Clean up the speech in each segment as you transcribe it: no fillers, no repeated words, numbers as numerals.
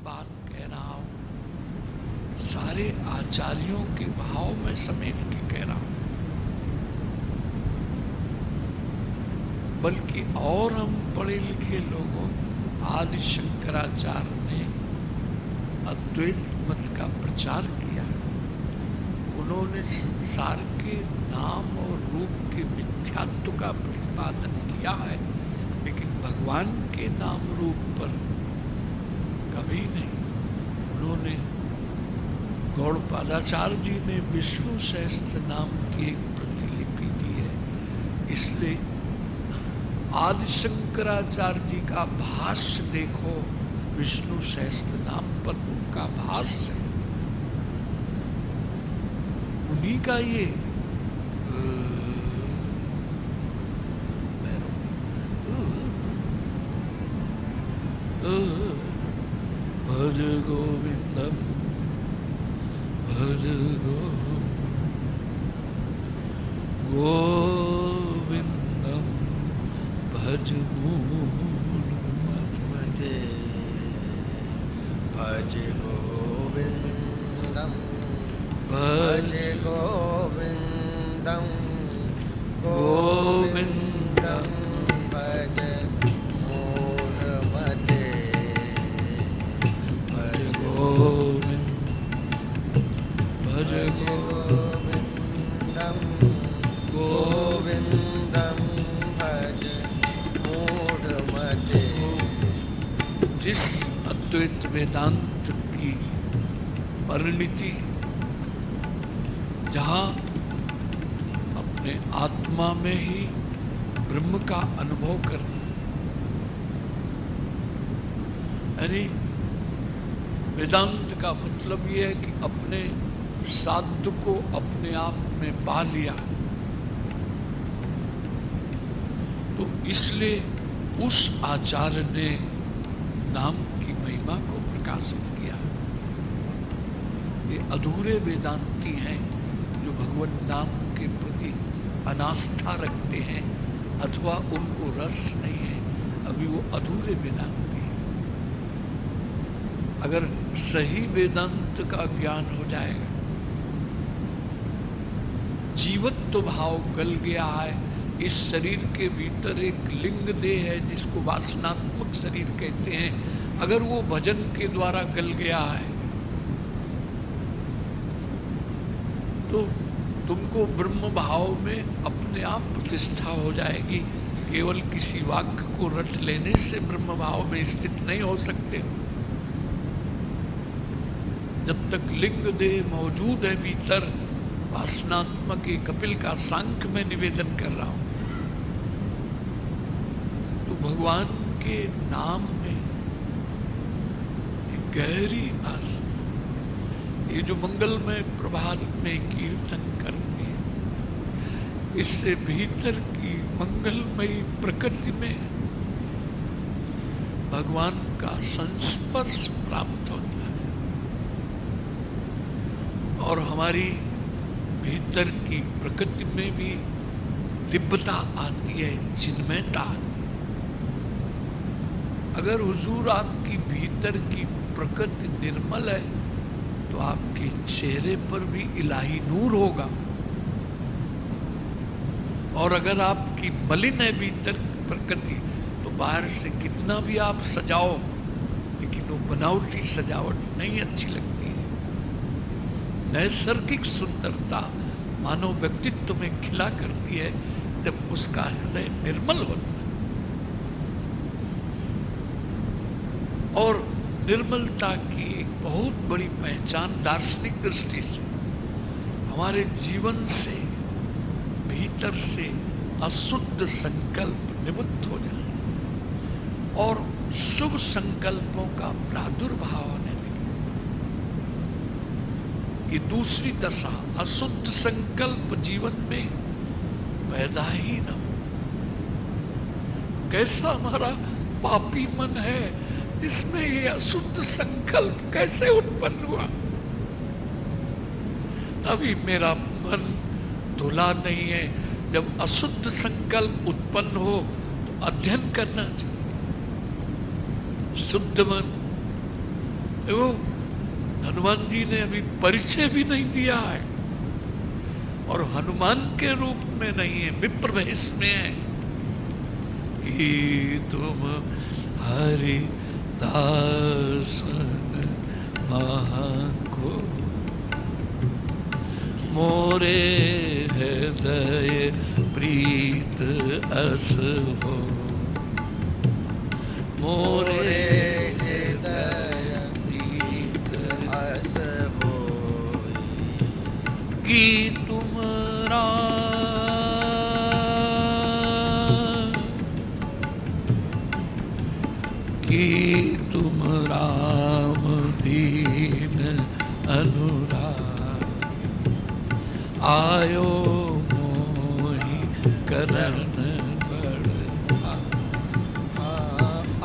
बात कह रहा हूं सारे आचार्यों के भाव में समेट के कह रहा हूं, बल्कि और हम पढ़े लिखे लोगों, आदि शंकराचार्य ने अद्वैत मत का प्रचार किया। उन्होंने संसार के नाम और रूप के मिथ्यात्व का प्रतिपादन किया है, लेकिन भगवान के नाम रूप पर कभी नहीं। उन्होंने गौड़पादाचार्य जी ने विष्णु सहस्त्र नाम की एक प्रतिलिपि दी है, इसलिए आदि शंकराचार्य जी का भाष्य देखो, विष्णु सहस्त्र नाम पर उनका भाष्य है, उन्हीं का ये भज गोविंदम भज गोविंदम भज मूलमते भज गोविंदम भज गोविंदम गोविंदम भज मूलमते भज भज गोविंदम गोविंदम भज मूलमते। जिस अद्वैत वेदांत की परिणति जहां अपने आत्मा में ही ब्रह्म का अनुभव करना, यानी वेदांत का मतलब यह है कि अपने साध्य को अपने आप में पा लिया, तो इसलिए उस आचार्य ने नाम की महिमा को प्रकाशित किया। ये अधूरे वेदांती हैं जो भगवान नाम के प्रति अनास्था रखते हैं अथवा उनको रस नहीं है, अभी वो अधूरे वेदांती हैं। अगर सही वेदांत का ज्ञान हो जाएगा, जीवत्व भाव गल गया है, इस शरीर के भीतर एक लिंग देह है जिसको वासनात्मक शरीर कहते हैं, अगर वो भजन के द्वारा गल गया है तो तुमको ब्रह्म भाव में अपने आप प्रतिष्ठा हो जाएगी। केवल किसी वाक्य को रट लेने से ब्रह्म भाव में स्थित नहीं हो सकते। जब तक लिंग देह मौजूद है भीतर, वासनात्मक कपिल का सांख्य में निवेदन कर रहा हूं, तो भगवान के नाम में एक गहरी आस्था, ये जो मंगलमय प्रभात में कीर्तन करते हैं, इससे भीतर की मंगलमयी प्रकृति में भगवान का संस्पर्श प्राप्त होता है और हमारी भीतर की प्रकृति में भी दिव्यता आती है, चिन्मयता आती है। अगर हुजूर आपकी भीतर की प्रकृति निर्मल है तो आपके चेहरे पर भी इलाही नूर होगा, और अगर आपकी मलिन है भीतर प्रकृति तो बाहर से कितना भी आप सजाओ, लेकिन वो बनावटी सजावट नहीं अच्छी लगती है। नैसर्गिक सुंदरता मानव व्यक्तित्व में खिला करती है जब उसका हृदय निर्मल होता है। और निर्मलता की एक बहुत बड़ी पहचान दार्शनिक दृष्टि से हमारे जीवन से भीतर से अशुद्ध संकल्प निवृत्त हो जाए और शुभ संकल्पों का प्रादुर्भाव होने लगे। ये दूसरी दशा, अशुद्ध संकल्प जीवन में पैदा ही न हो। कैसा हमारा पापी मन है जिसमें ये अशुद्ध संकल्प कैसे उत्पन्न हुआ? अभी मेरा मन धुला नहीं है। जब अशुद्ध संकल्प उत्पन्न हो तो अध्ययन करना चाहिए। शुद्ध मन देखो, हनुमान जी ने अभी परिचय भी नहीं दिया है, और हनुमान के रूप में नहीं है, विप्र वेश में है कि तुम हरि दासन महाको मोरे हृदय प्रीत अस हो, मोरे हृदय प्रीत अस होई। कि तुम राम, कि तुम राम दीन अनुराग, आयो मोहि करन बड़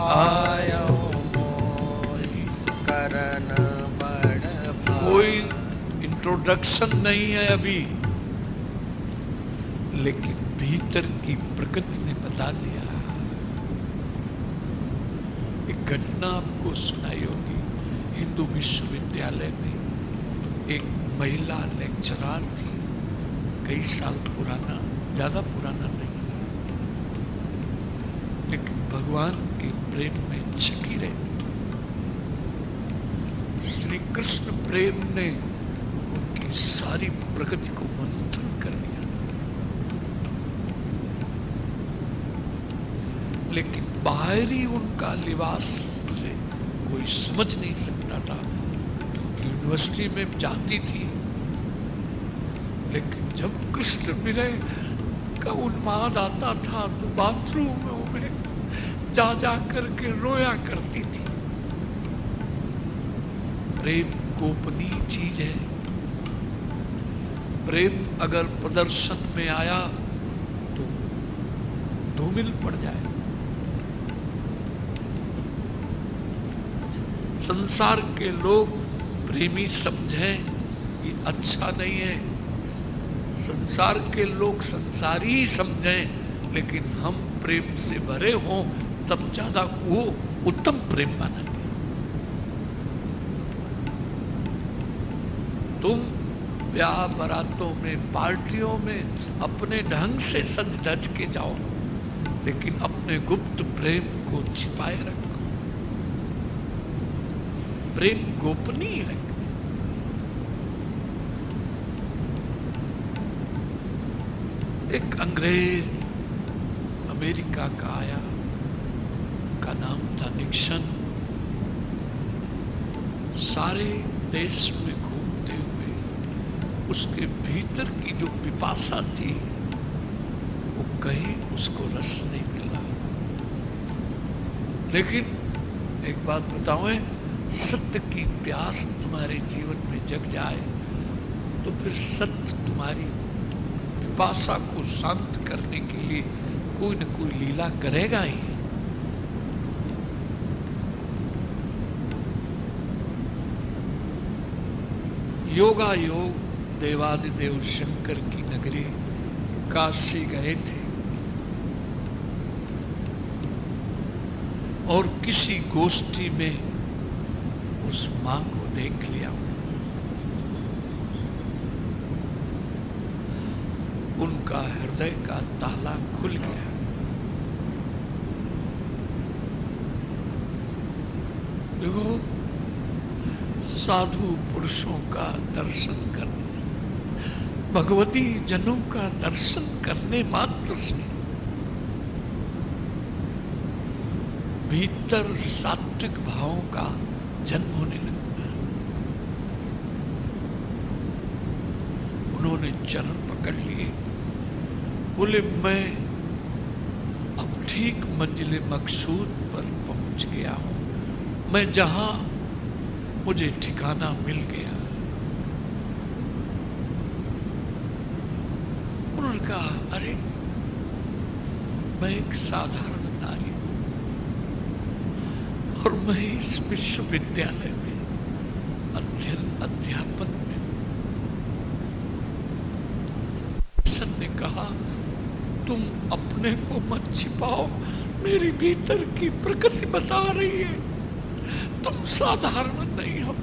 आयो मोहि करन बड़ भाग। कोई इंट्रोडक्शन नहीं है अभी, लेकिन भीतर की प्रकृति ने बता दिया। एक घटना आपको सुनाई होगी, हिंदू विश्वविद्यालय में एक महिला लेक्चरर थी, कई साल पुराना, ज्यादा पुराना नहीं, लेकिन भगवान के प्रेम में छकी रहती थी। श्री कृष्ण प्रेम ने उनकी सारी प्रकृति को मंथन कर दिया, लेकिन बाहरी उनका लिबास से कोई समझ नहीं सकता था, क्योंकि यूनिवर्सिटी में जाती थी, लेकिन जब कृष्ण विरह का उन्माद आता था तो बाथरूमों में जा जा करके रोया करती थी। प्रेम गोपनीय चीज है। प्रेम अगर प्रदर्शन में आया तो धूमिल पड़ जाए। संसार के लोग प्रेमी समझें ये अच्छा नहीं है, संसार के लोग संसारी ही समझें, लेकिन हम प्रेम से भरे हों तब ज्यादा वो उत्तम प्रेम मानेंगे। तुम ब्याह बारातों में, पार्टियों में अपने ढंग से सज धज के जाओ, लेकिन अपने गुप्त प्रेम को छिपाए रखो। प्रेम गोपनीय रखो। एक अंग्रेज अमेरिका का आया, का नाम था निक्सन। सारे देश में घूमते हुए उसके भीतर की जो पिपासा थी वो कहीं उसको रस नहीं मिला। लेकिन एक बात बताऊं, सत्य की प्यास तुम्हारे जीवन में जग जाए तो फिर सत्य तुम्हारी पिपासा को शांत करने के लिए कोई न कोई लीला करेगा ही। योगा योग देवादिदेव शंकर की नगरी काशी गए थे और किसी गोष्ठी में उस मां को देख लिया। उनका हृदय का ताला खुल गया। देखो, साधु पुरुषों का दर्शन करने, भगवती जनों का दर्शन करने मात्र से भीतर सात्विक भावों का जन्म होने लगता है। उन्होंने चरण पकड़ लिए, बोले मैं अब ठीक मंजिल मकसूद पर पहुंच गया हूं, मैं जहां मुझे ठिकाना मिल गया। उन्होंने कहा, अरे मैं एक साधारण नारी हूं और मैं इस विश्वविद्यालय में अध्यापन में। सन ने कहा, तुम अपने को मत छिपाओ, मेरी भीतर की प्रकृति बता रही है, तुम साधारण नहीं हो।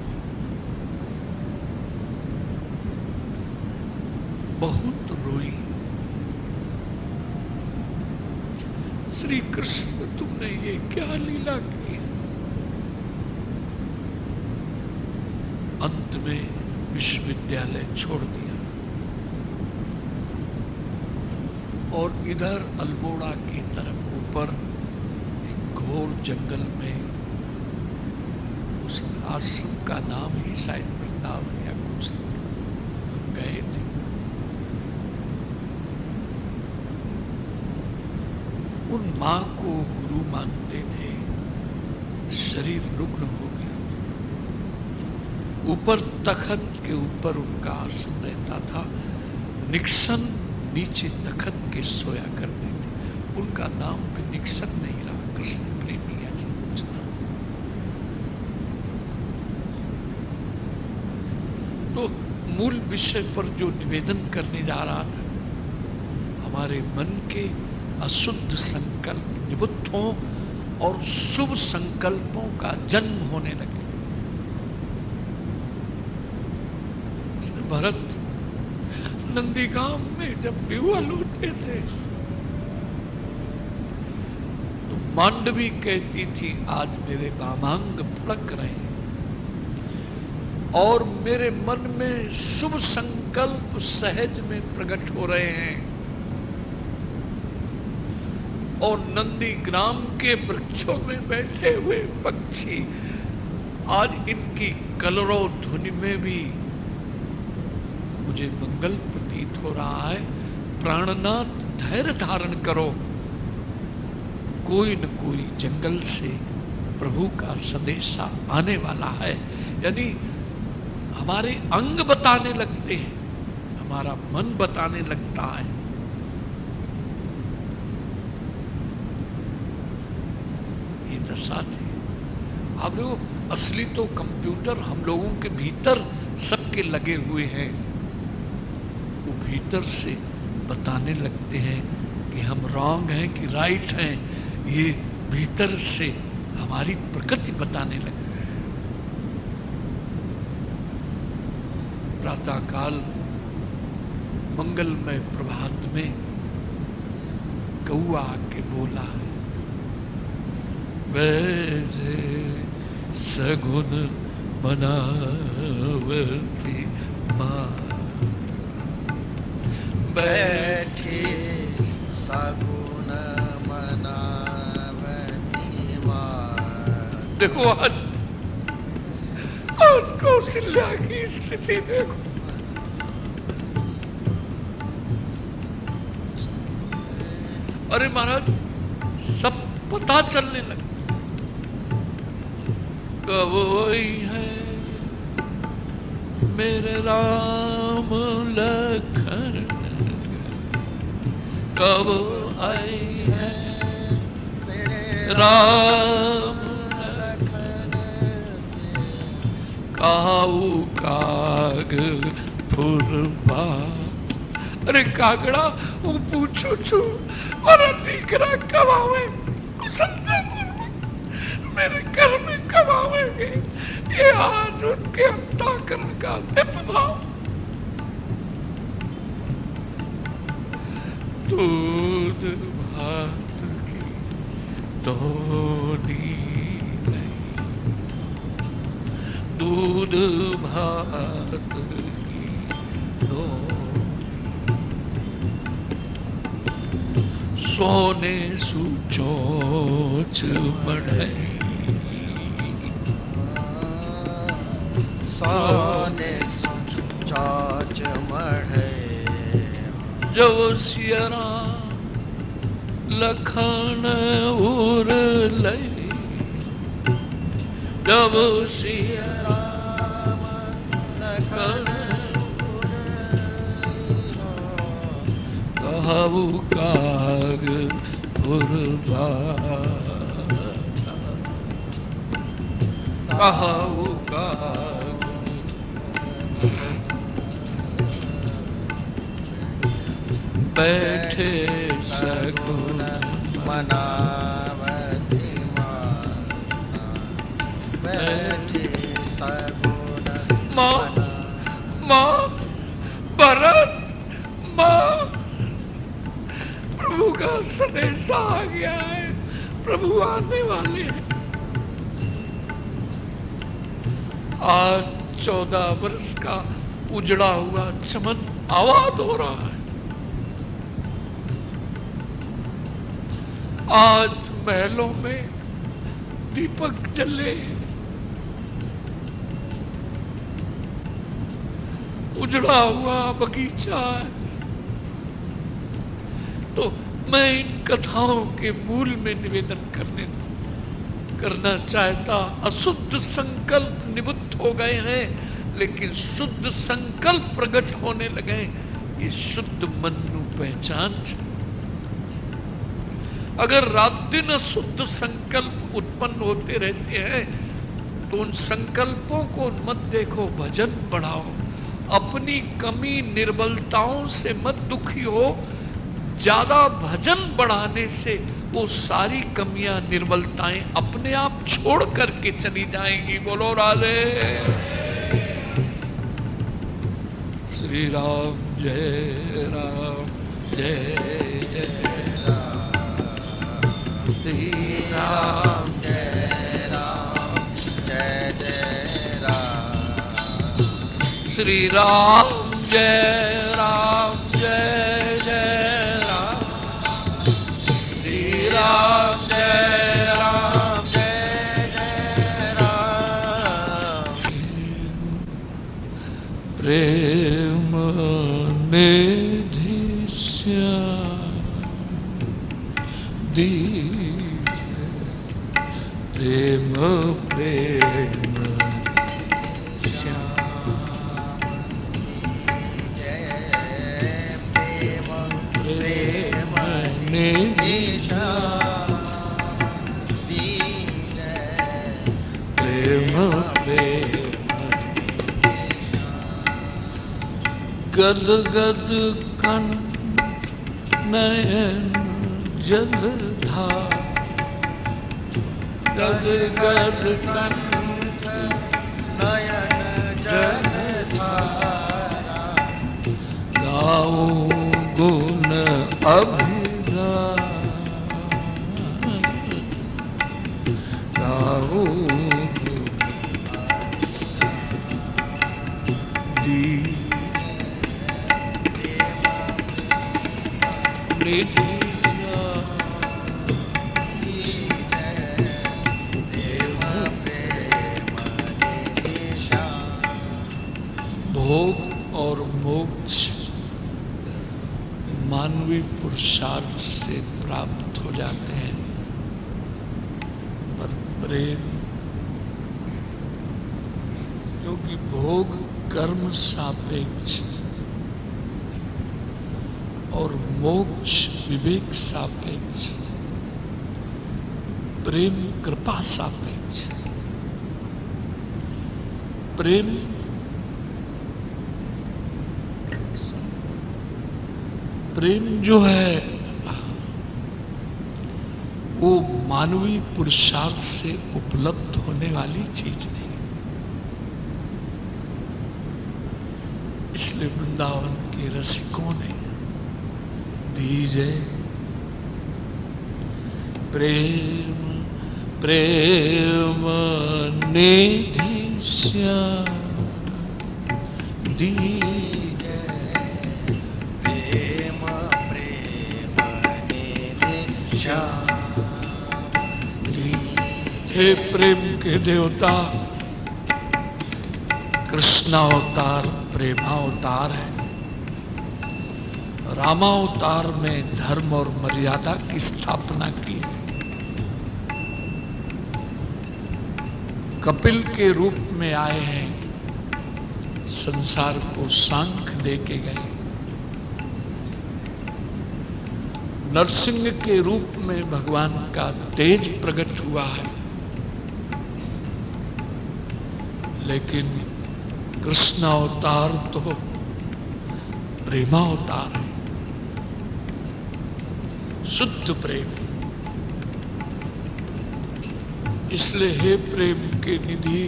बहुत रोई। श्री कृष्ण तुमने ये क्या लीला की। अंत में विश्वविद्यालय छोड़ दिया और इधर अल्मोड़ा की तरफ ऊपर एक घोर जंगल में, उस आश्रम का नाम ही शायद वृंदावन या कुछ, गए थे। उन मां को गुरु मानते थे। शरीर रुग्ण हो गया। ऊपर तखत के ऊपर उनका आसन रहता था। निक्सन नीचे तखत के सोया करते थे। उनका नाम भी निक्सन नहीं रहा, कृष्ण प्रेमी ऐसा कुछ था। तो मूल विषय पर जो निवेदन करने जा रहा था, हमारे मन के अशुद्ध संकल्प निवृत्त हों और शुभ संकल्पों का जन्म होने लगे। भरत नंदीगांव में जब विवल होते थे तो मांडवी कहती थी, आज मेरे वामांग फड़क रहे हैं और मेरे मन में शुभ संकल्प सहज में प्रकट हो रहे हैं। और नंदीग्राम के वृक्षों में बैठे हुए पक्षी आज इनकी कलरव ध्वनि में भी मुझे मंगल प्रतीत हो रहा है। प्राणनाथ धैर्य धारण करो, कोई न कोई जंगल से प्रभु का संदेशा आने वाला है। यानी हमारे अंग बताने लगते हैं, हमारा मन बताने लगता है। ये दशा थी। अब लोग असली तो कंप्यूटर हम लोगों के भीतर सबके लगे हुए हैं। वो भीतर से बताने लगते हैं कि हम रॉन्ग हैं कि राइट हैं। ये भीतर से हमारी प्रकृति बताने लगती है। प्रातःकाल मंगलमय प्रभात में कौआ आके बोला, वैसे सगुन मनावती माँ, बैठी सगुन मनावती माँ। देखो आज कौशल्या की स्थिति देखो। अरे महाराज सब पता चलने लगा। कब वही है मेरे राम लखन, कब आई है मेरे राम लखन से काऊ काग फुरबा। अरे कागड़ा वो पूछो छू और दीकरा कब आवे, मेरे घर में कब आवेंगे। ये आज उनके अंताकरण का दिप भाव। दूध भात की दोनी नहीं, दूध भात की दोनी। सोने सुचोच बढ़ई, सोने चौच मढ़े। जब सियरा लखन उर लई, जब सियरा लखन कहु काग फुरबा, कहु काग बैठे सगुन मनावती माँ, बैठे सगुन माँ, मन। माँ, भरत, माँ, प्रभु का संदेशा आ गया है, प्रभु आने वाले हैं। आज 14 वर्ष का उजड़ा हुआ चमन आबाद हो रहा है। आज महलों में दीपक जले, उजड़ा हुआ बगीचा है। तो मैं इन कथाओं के मूल में निवेदन करना चाहता, अशुद्ध संकल्प निवृत्त हो गए हैं, लेकिन शुद्ध संकल्प प्रकट होने लगे। ये शुद्ध मन नू पहचान। अगर रात दिन अशुद्ध संकल्प उत्पन्न होते रहते हैं तो उन संकल्पों को मत देखो, भजन बढ़ाओ। अपनी कमी निर्बलताओं से मत दुखी हो, ज्यादा भजन बढ़ाने से वो सारी कमियां निर्बलताएं अपने आप छोड़ करके चली जाएंगी। बोलो राधे। श्री राम जय राम जय जय राम। श्री राम जय राम जय जय राम। श्री राम जय राम जय जय राम। श्री राम जय राम जय जय राम। प्रेम निधि श्याम दीन, प्रेम प्रेम जय प्रेम प्रेम निधि प्रेम प्रेम गद गद कंठ नयन जलधार, गद गद कंठ नयन जलधारा। गाओ गुण अभिधान, गाओ भोग और मोक्ष मानवीय पुरुषार्थ से प्राप्त हो जाते हैं, पर प्रेम, क्योंकि भोग कर्म सापेक्ष और मोक्ष विवेक सापेक्ष, प्रेम कृपा सापेक्ष। प्रेम प्रेम जो है वो मानवीय पुरुषार्थ से उपलब्ध होने वाली चीज नहीं। इसलिए वृंदावन के रसिकों ने दीजे प्रेम प्रेम निधि श्याम दीजे प्रेम प्रेम निधि श्याम। हे प्रेम के देवता, कृष्णावतार प्रेमावतार है। रामावतार में धर्म और मर्यादा की स्थापना की है। कपिल के रूप में आए हैं, संसार को सांख दे के गए। नरसिंह के रूप में भगवान का तेज प्रकट हुआ है, लेकिन कृष्णावतार तो प्रेमावतार है, शुद्ध प्रेम। इसलिए हे प्रेम के निधि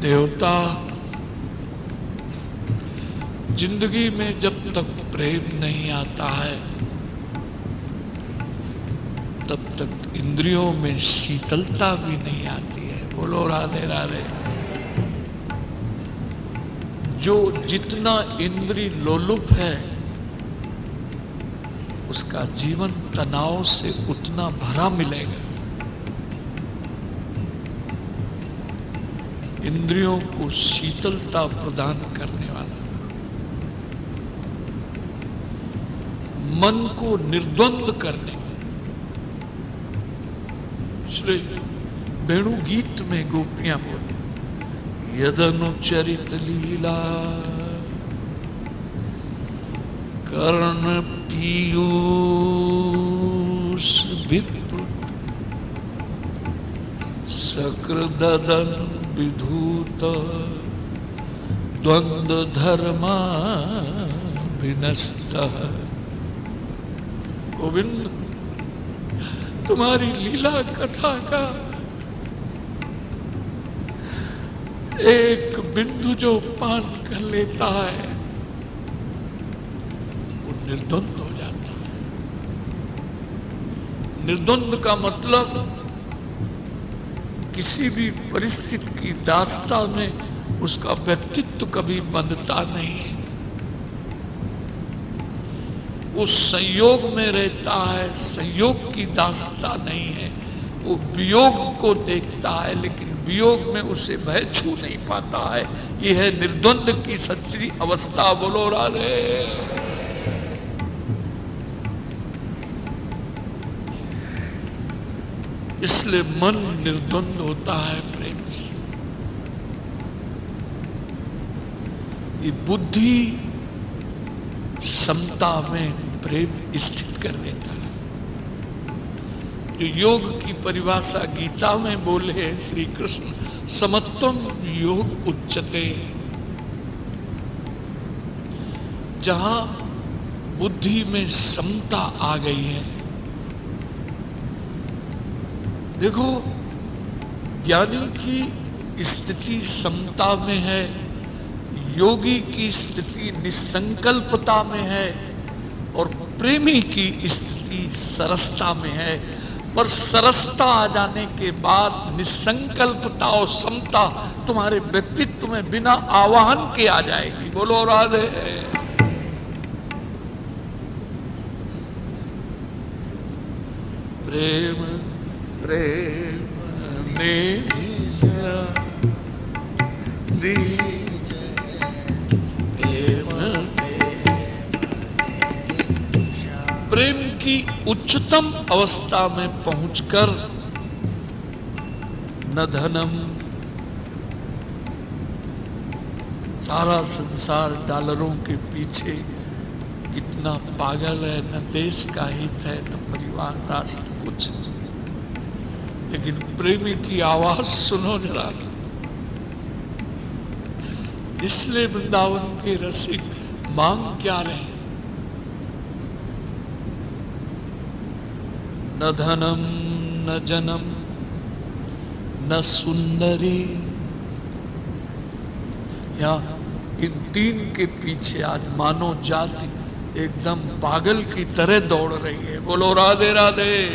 देवता, जिंदगी में जब तक प्रेम नहीं आता है तब तक इंद्रियों में शीतलता भी नहीं आती है। बोलो राधे राधे। जो जितना इंद्रिय लोलुप है उसका जीवन तनाव से उतना भरा मिलेगा। इंद्रियों को शीतलता प्रदान करने वाला, मन को निर्द्वंद करने वाला। इसलिए वेणु गीत में गोपियां बोली, यदनुचरित लीला कर्ण पीयूष विप्र सकृदन विधूत द्वंद्व धर्मा विनष्ट। गोविंद, तुम्हारी लीला कथा का एक बिंदु जो पान कर लेता है वो निर्द्वंद हो जाता है। निर्द्वंद का मतलब किसी भी परिस्थिति की दास्ता में उसका व्यक्तित्व कभी बंधता नहीं है। वो संयोग में रहता है, संयोग की दास्ता नहीं है। वो वियोग को देखता है लेकिन वियोग में उसे भय छू नहीं पाता है। यह है निर्द्वंद की सच्ची अवस्था। बोलो राधे। इसलिए मन निर्द्वंद होता है प्रेम से। ये बुद्धि समता में प्रेम स्थित कर देता है। जो योग की परिभाषा गीता में बोले हैं श्री कृष्ण, समत्वम योग उच्चते। जहां बुद्धि में समता आ गई है। देखो, ज्ञानी की स्थिति समता में है, योगी की स्थिति निसंकल्पता में है और प्रेमी की स्थिति सरसता में है। पर सरसता आ जाने के बाद निसंकल्पता और समता तुम्हारे व्यक्तित्व में बिना आवाहन के आ जाएगी। बोलो राधे। प्रेम प्रेम ने प्रेम की उच्चतम अवस्था में पहुंचकर न धनम, सारा संसार डॉलरों के पीछे कितना पागल है, न देश का हित है, न परिवार राष्ट्र कुछ। लेकिन प्रेमी की आवाज सुनो जरा। इसलिए वृंदावन के रसिक मांग क्या रहे? न धनम न जनम न सुंदरी। या इन तीन के पीछे आज मानव जाति एकदम पागल की तरह दौड़ रही है। बोलो राधे राधे।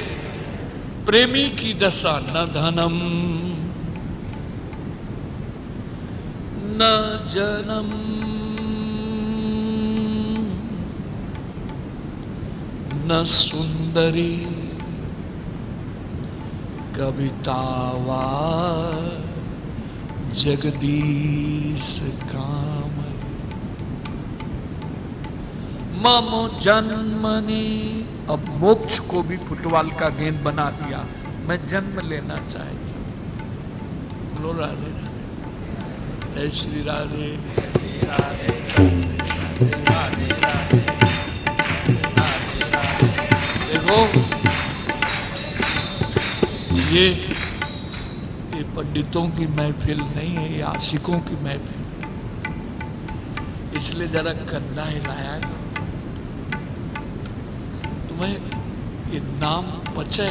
प्रेमी की दशा न धनम न जनम न सुंदरी कवितावा जगदीश काम। मम जन्मनि, अब मोक्ष को भी फुटबॉल का गेंद बना दिया। मैं जन्म लेना चाहती हूं। बोलो राधे राधे। श्री राधे राधे राधे राधे। देखो, ये पंडितों की महफिल नहीं है, ये आशिकों की महफिल। इसलिए जरा कंधा हिलाया करो। तुम्हें ये नाम पचे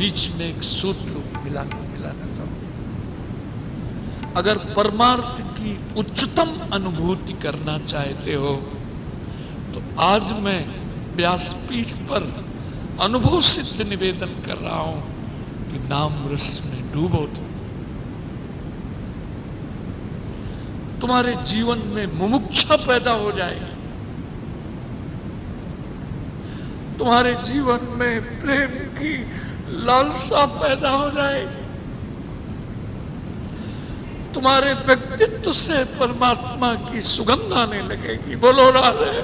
बीच में एक सूत्र मिलाना चाहूं। अगर परमार्थ की उच्चतम अनुभूति करना चाहते हो तो आज मैं व्यासपीठ पर अनुभव सिद्ध निवेदन कर रहा हूं कि नाम रस में डूबो तुम्हारे जीवन में मुमुक्षा पैदा हो जाएगी, तुम्हारे जीवन में प्रेम की लालसा पैदा हो जाएगी, तुम्हारे व्यक्तित्व से परमात्मा की सुगंध आने लगेगी। बोलो राधे।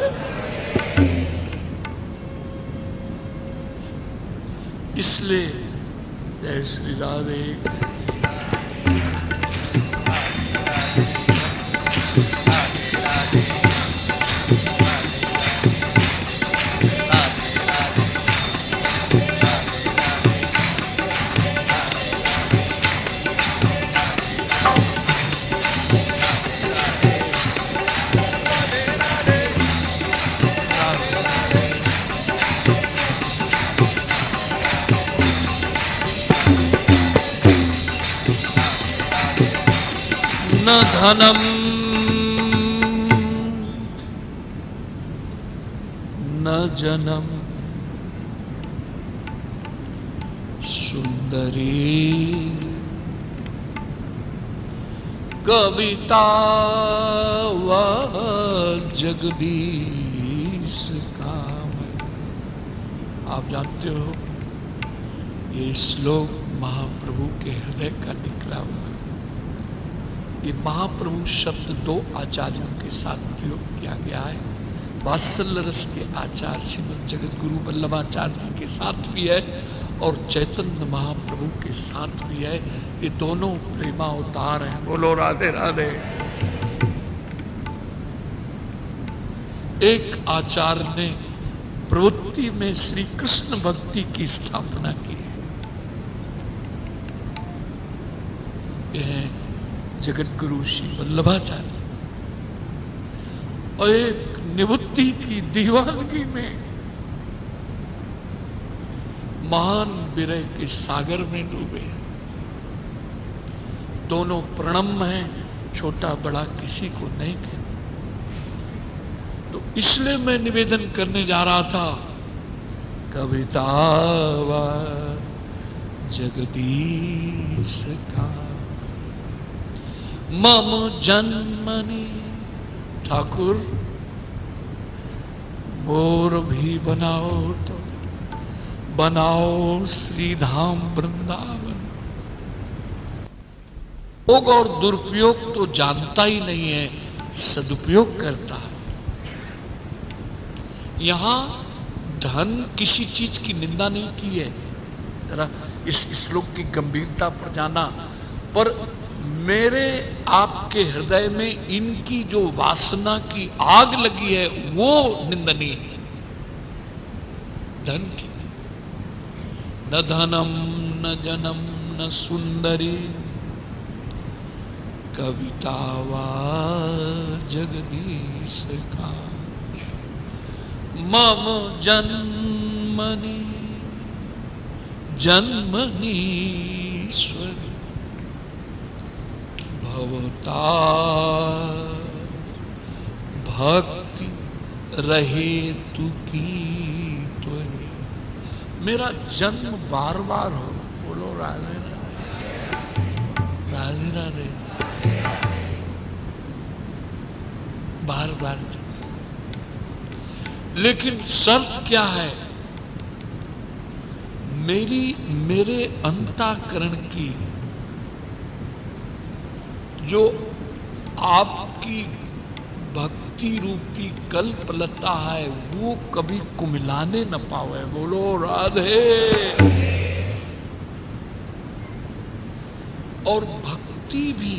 इसलिए जय श्री राधे। न धनम न जनम सुंदरी कविता वह जगदीश काम। आप जानते हो ये श्लोक महाप्रभु के हृदय का निकला हुआ। ये महाप्रभु शब्द दो आचार्यों के साथ प्रयोग किया गया है। वात्सल्य रस के आचार्य श्रीमद जगत गुरु वल्लभाचार्य जी के साथ भी है और चैतन्य महाप्रभु के साथ भी है। ये दोनों प्रेमावतार हैं। बोलो राधे राधे। एक आचार्य ने प्रवृत्ति में श्री कृष्ण भक्ति की स्थापना की है। यह जगत गुरु श्री वल्लभाचार्य। और एक निवृत्ति की दीवानगी में महान विरह के सागर में डूबे। दोनों प्रणम्य हैं, छोटा बड़ा किसी को नहीं कहते। तो इसलिए मैं निवेदन करने जा रहा था, कविता जगदीश का मम जन्मनि। ठाकुर मोर भी बनाओ तो बनाओ श्रीधाम वृंदावन। उपयोग और दुरुपयोग तो जानता ही नहीं है, सदुपयोग करता है। यहां धन किसी चीज की निंदा नहीं की है। जरा इस श्लोक की गंभीरता पर जाना। पर मेरे आपके हृदय में इनकी जो वासना की आग लगी है वो निंदनीय है। धन की न धनम न जनम न सुंदरी कविता वा जगदीश का मम जन्मनि जन्मनीश्वरी भवता भक्ति रहे तु की त्वरी। मेरा जन्म बार बार हो। बोलो राधे राधे राधे। बार बार। लेकिन शर्त क्या है? मेरे अंतःकरण की जो आपकी भक्ति रूपी कल्पलता है वो कभी कुमिलाने न पावे। बोलो राधे। और भक्ति भी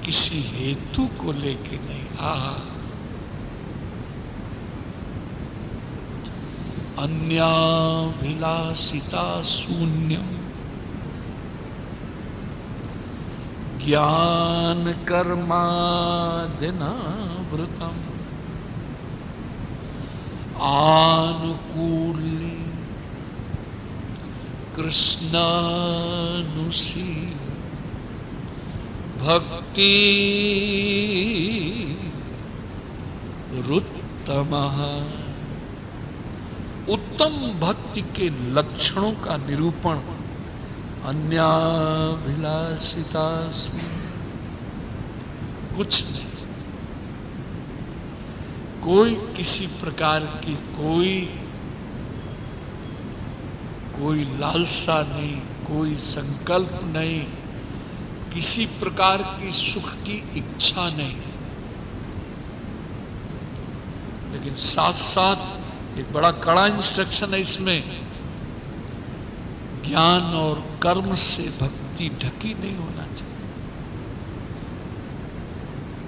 किसी हेतु को लेके नहीं। अन्याभिलाषिता शून्यम ज्ञान कर्मादिनावृतम आनुकूल्य कृष्णानुशील भक्ति रुत्तमः। उत्तम भक्ति के लक्षणों का निरूपण अन्याभिलाषितास्मि। कुछ नहीं, कोई किसी प्रकार की कोई लालसा नहीं, कोई संकल्प नहीं, किसी प्रकार की सुख की इच्छा नहीं। लेकिन साथ साथ एक बड़ा कड़ा इंस्ट्रक्शन है इसमें, ज्ञान और कर्म से भक्ति ढकी नहीं होना चाहिए।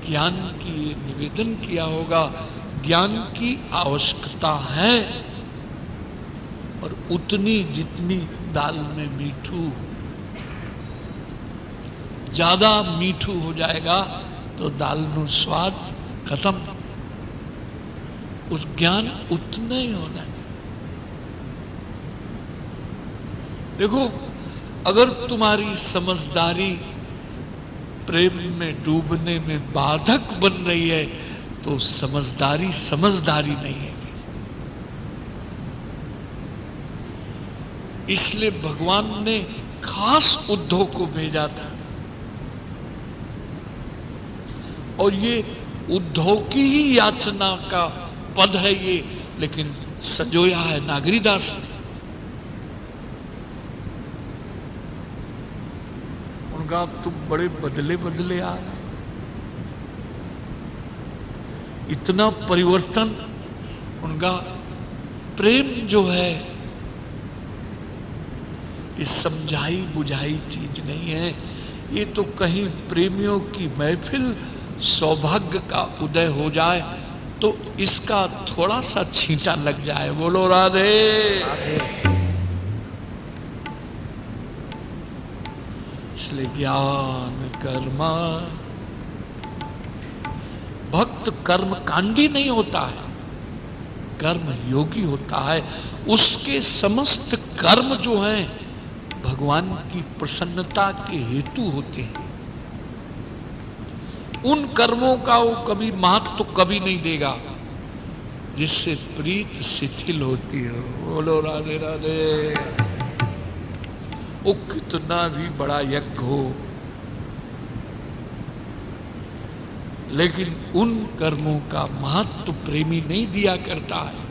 ज्ञान की निवेदन किया होगा, ज्ञान की आवश्यकता है, और उतनी जितनी दाल में मीठू, ज्यादा मीठू हो जाएगा तो दाल नु स्वाद खत्म। उस ज्ञान उतना ही होना चाहिए। देखो, अगर तुम्हारी समझदारी प्रेम में डूबने में बाधक बन रही है तो समझदारी नहीं है। इसलिए भगवान ने खास उद्धव को भेजा था, और ये उद्धव की ही याचना का पद है ये, लेकिन सजोया है नागरीदास ने। उनका तुम बड़े बदले बदले आ रहे, इतना परिवर्तन। उनका प्रेम जो है ये समझाई बुझाई चीज नहीं है। ये तो कहीं प्रेमियों की महफिल सौभाग्य का उदय हो जाए तो इसका थोड़ा सा छींटा लग जाए। बोलो राधे। इसलिए ज्ञान कर्मा, भक्त कर्म कांडी नहीं होता है, कर्म योगी होता है। उसके समस्त कर्म जो हैं भगवान की प्रसन्नता के हेतु होते हैं। उन कर्मों का वो कभी महत्व तो कभी नहीं देगा जिससे प्रीत शिथिल होती हो। बोलो राधे राधे। वो कितना भी बड़ा यज्ञ हो, लेकिन उन कर्मों का महत्व प्रेमी नहीं दिया करता है।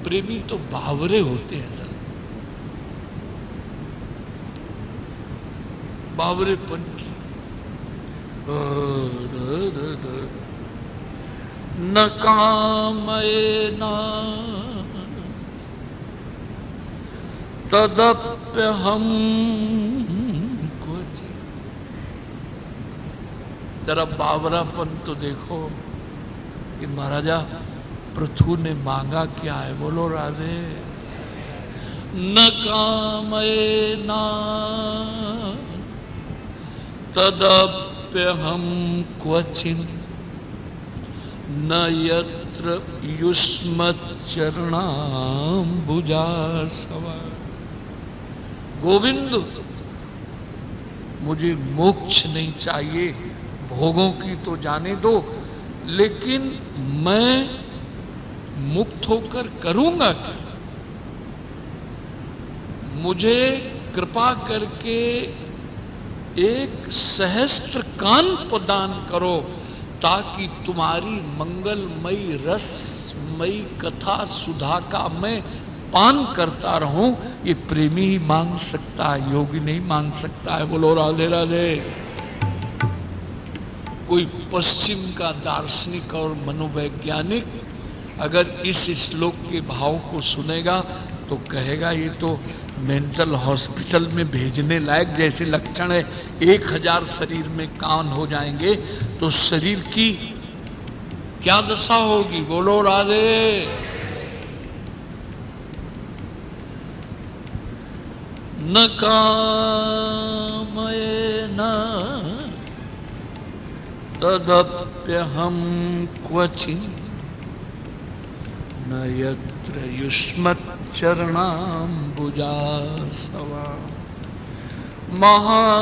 प्रेमी तो बावरे होते हैं सर, बावरेपन की। न कामयेना तदप्यहम क्वचित्। जरा बावरापन तो देखो कि महाराजा पृथु ने मांगा क्या है। बोलो राधे। न कामयेना तदप्यहम क्वचिन् न यत्र युष्मच्चरणाम्बुजासवा। गोविंद, मुझे मोक्ष नहीं चाहिए, भोगों की तो जाने दो, लेकिन मैं मुक्त होकर करूंगा क्या? मुझे कृपा करके एक सहस्त्र कान प्रदान करो ताकि तुम्हारी मंगलमयी रसमयी कथा सुधा का मैं पान करता रहूं। ये प्रेमी ही मांग सकता है, योगी नहीं मांग सकता है। बोलो राधे राधे। कोई पश्चिम का दार्शनिक और मनोवैज्ञानिक अगर इस श्लोक के भाव को सुनेगा तो कहेगा ये तो मेंटल हॉस्पिटल में भेजने लायक जैसे लक्षण है। 1000 शरीर में कान हो जाएंगे तो शरीर की क्या दशा होगी। बोलो राधे। न कामयेन तदप्यहम क्वचिन् न यत्र युष्मत् चरणाम्बुजासवा महात्मांतर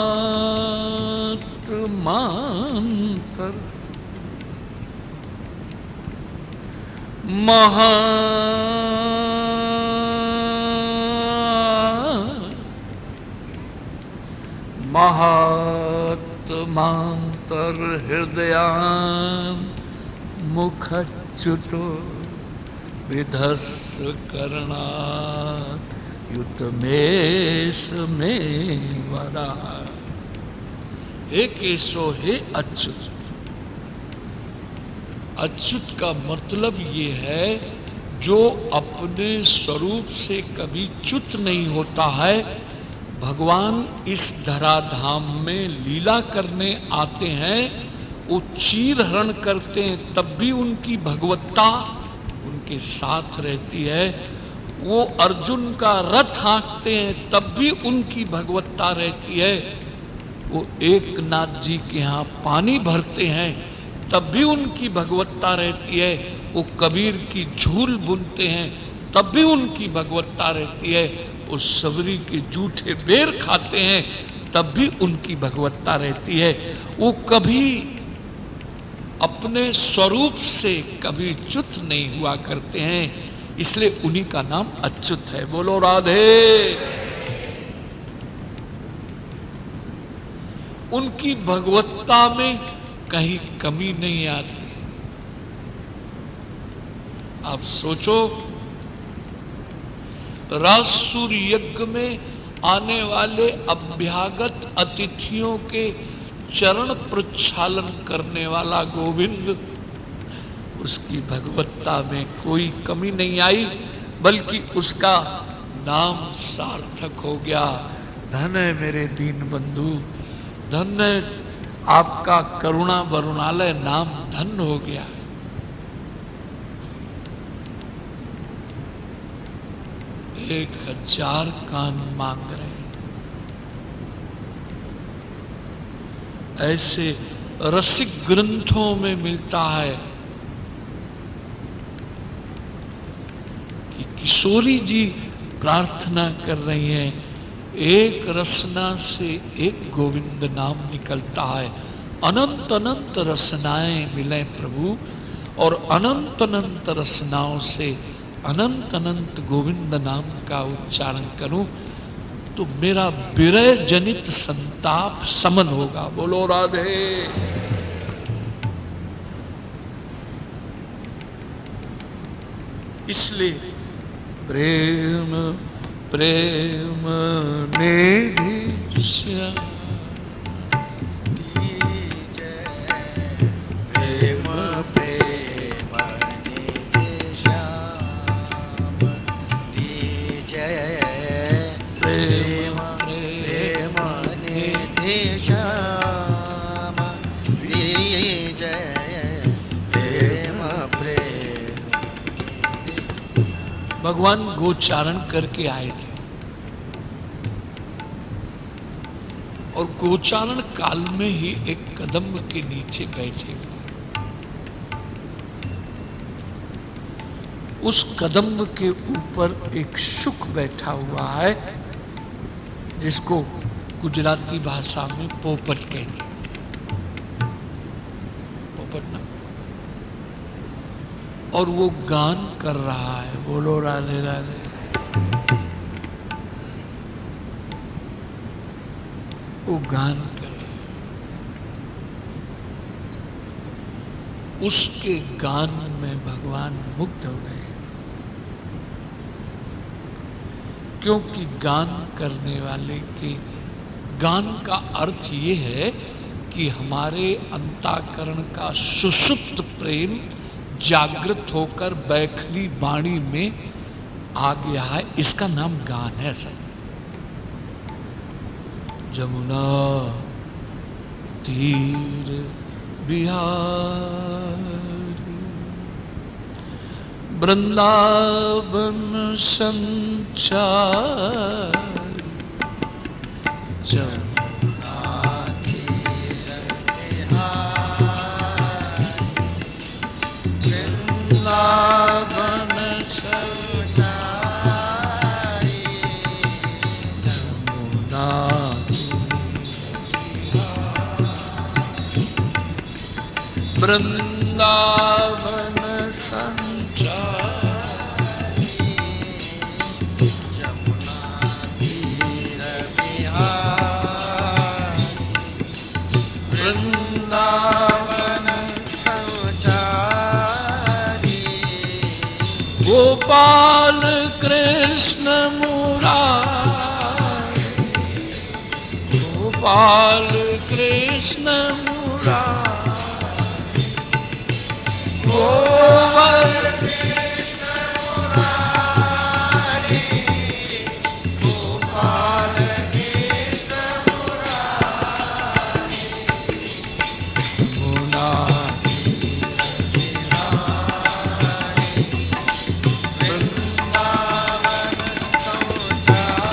महात्मांतर हृदयान मुखच्युतो विधस्स करणात् युतमेष में वरा। हे केशव, हे अच्युत। अच्युत का मतलब ये है जो अपने स्वरूप से कभी च्युत नहीं होता है। भगवान इस धराधाम में लीला करने आते हैं, वो चीर हरण करते हैं, तब भी उनकी भगवत्ता उनके साथ रहती है। वो अर्जुन का रथ हाँकते हैं, तब भी उनकी भगवत्ता रहती है। वो एकनाथ जी के यहाँ पानी भरते हैं, तब भी उनकी भगवत्ता रहती है। वो कबीर की झूल बुनते हैं, तब भी उनकी भगवत्ता रहती है। वो सबरी के जूठे बेर खाते हैं, तब भी उनकी भगवत्ता रहती है। वो कभी अपने स्वरूप से कभी च्युत नहीं हुआ करते हैं, इसलिए उन्हीं का नाम अच्युत है। बोलो राधे। उनकी भगवत्ता में कहीं कमी नहीं आती। आप सोचो, राजसूर यज्ञ में आने वाले अभ्यागत अतिथियों के चरण प्रक्षालन करने वाला गोविंद, उसकी भगवत्ता में कोई कमी नहीं आई, बल्कि उसका नाम सार्थक हो गया। धन है मेरे दीन बंधु, धन है आपका करुणा वरुणालय नाम धन हो गया। 1000 कान मांग रहे हैं। ऐसे रसिक ग्रंथों में मिलता है कि किशोरी जी प्रार्थना कर रही हैं, एक रसना से एक गोविंद नाम निकलता है। अनंत अनंत रसनाएं मिले प्रभु, और अनंत अनंत रसनाओं से अनंत अनंत गोविंद नाम का उच्चारण करूं तो मेरा विरह जनित संताप समन होगा। बोलो राधे। इसलिए प्रेम प्रेम निधि श्याम, प्रेम प्रेम निधि श्याम, दीजय प्रेम प्रेम निधि श्याम, दीजय प्रेम प्रेम। भगवान गोचारण करके आए थे, और गोचारण काल में ही एक कदम्ब के नीचे बैठे। उस कदम्ब के ऊपर एक शुक बैठा हुआ है, जिसको गुजराती भाषा में पोपट कहते हैं। पोपट ना, और वो गान कर रहा है। बोलो राधे राधे। वो गान कर रहा है। उसके गान में भगवान मुग्ध हो गए, क्योंकि गान करने वाले के गान का अर्थ ये है कि हमारे अंतःकरण का सुषुप्त प्रेम जागृत होकर बैखली वाणी में आ गया है। इसका नाम गान है। सर, जमुना तीर बिहारी, वृंदावन संचार, जमुना तीर बिहारी, वृंदावन संचार, वृंदावन संचार जमुना तीर बिहार वृंदावन संचारी गोपाल कृष्ण मुरारी गोपाल कृष्ण मुरारी गोवर कृष्ण मुरारी गोपाल कृष्ण मुरारी मुना वृंदावन संचारी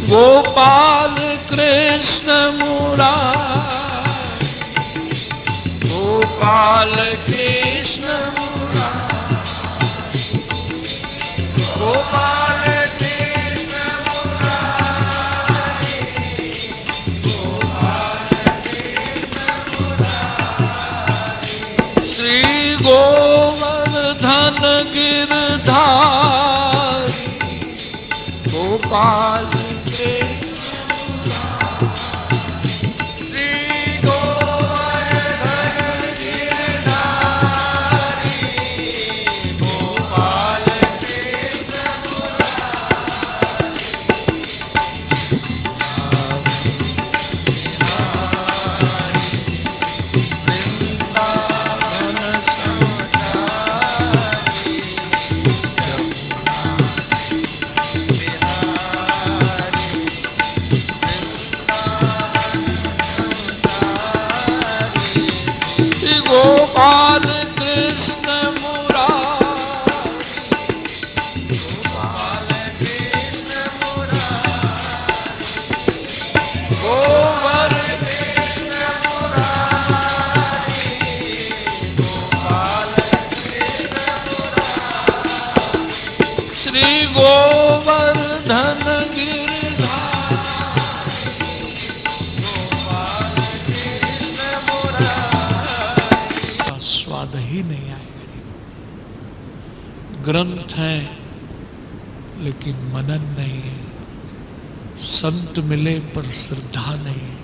गोपाल कृष्ण मुरारी गोपाल कृष्ण मुरारी गोपाल कृष्ण मुरारी गोपाल कृष्ण मुरारी श्री गोवर्धन गिरधारी गोपाल श्री गोवर्धन गिरधारी गोपाल कृष्ण वृंदावन संचारी श्री गोपाल कृष्ण मुरारी गोपाल कृष्ण मुरारी गोवर कृष्ण मुरारी गोपाल कृष्ण मुरारी श्री गोवर्धन गिरधारी गोपाल कृष्ण मुरारी का स्वाद ही नहीं आएगा। ग्रंथ है लेकिन मनन नहीं है, संत मिले पर श्रद्धा नहीं है,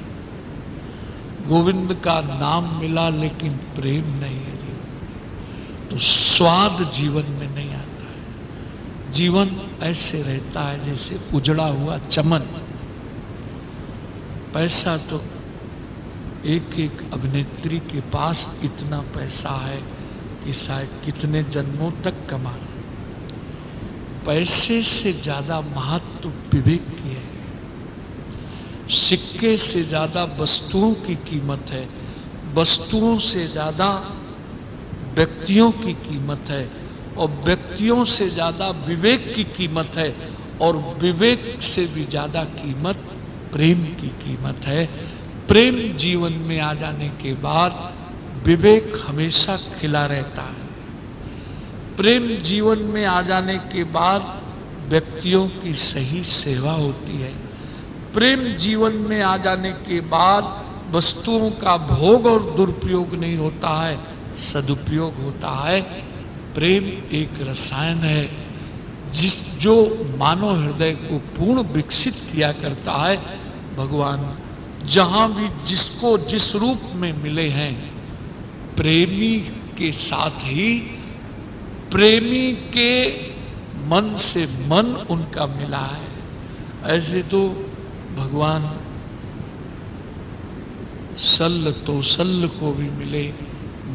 गोविंद का नाम मिला लेकिन प्रेम नहीं है जीवन, तो स्वाद जीवन में नहीं आता है। जीवन ऐसे रहता है जैसे उजड़ा हुआ चमन। पैसा तो एक एक अभिनेत्री के पास इतना पैसा है कि शायद कितने जन्मों तक कमा। पैसे से ज्यादा महत्व विवेक की है। सिक्के से ज्यादा वस्तुओं की कीमत है, वस्तुओं से ज्यादा व्यक्तियों की कीमत है, और व्यक्तियों से ज्यादा विवेक की कीमत है, और विवेक से भी ज्यादा कीमत प्रेम की कीमत है। प्रेम जीवन में आ जाने के बाद विवेक हमेशा खिला रहता है। प्रेम जीवन में आ जाने के बाद व्यक्तियों की सही सेवा होती है। प्रेम जीवन में आ जाने के बाद वस्तुओं का भोग और दुरुपयोग नहीं होता है, सदुपयोग होता है। प्रेम एक रसायन है जो मानव हृदय को पूर्ण विकसित किया करता है। भगवान जहां भी जिसको जिस रूप में मिले हैं, प्रेमी के साथ ही प्रेमी के मन से मन उनका मिला है। ऐसे तो भगवान सल्ल तो सल्ल को भी मिले,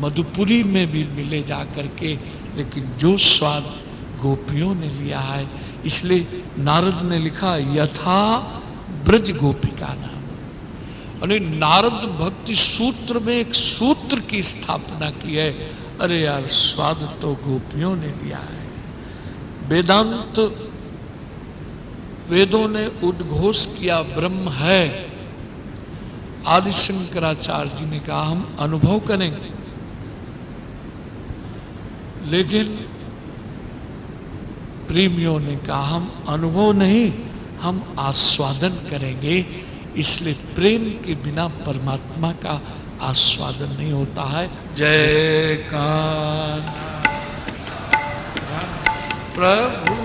मधुपुरी में भी मिले जाकर के, लेकिन जो स्वाद गोपियों ने लिया है, इसलिए नारद ने लिखा यथा ब्रज गोपिका नाम। अरे नारद भक्ति सूत्र में एक सूत्र की स्थापना की है। अरे यार, स्वाद तो गोपियों ने लिया है। वेदांत वेदों ने उद्घोष किया ब्रह्म है। आदि शंकराचार्य जी ने कहा हम अनुभव करेंगे। लेकिन प्रेमियों ने कहा हम अनुभव नहीं, हम आस्वादन करेंगे। इसलिए प्रेम के बिना परमात्मा का आस्वादन नहीं होता है। जय कान्हा प्रभु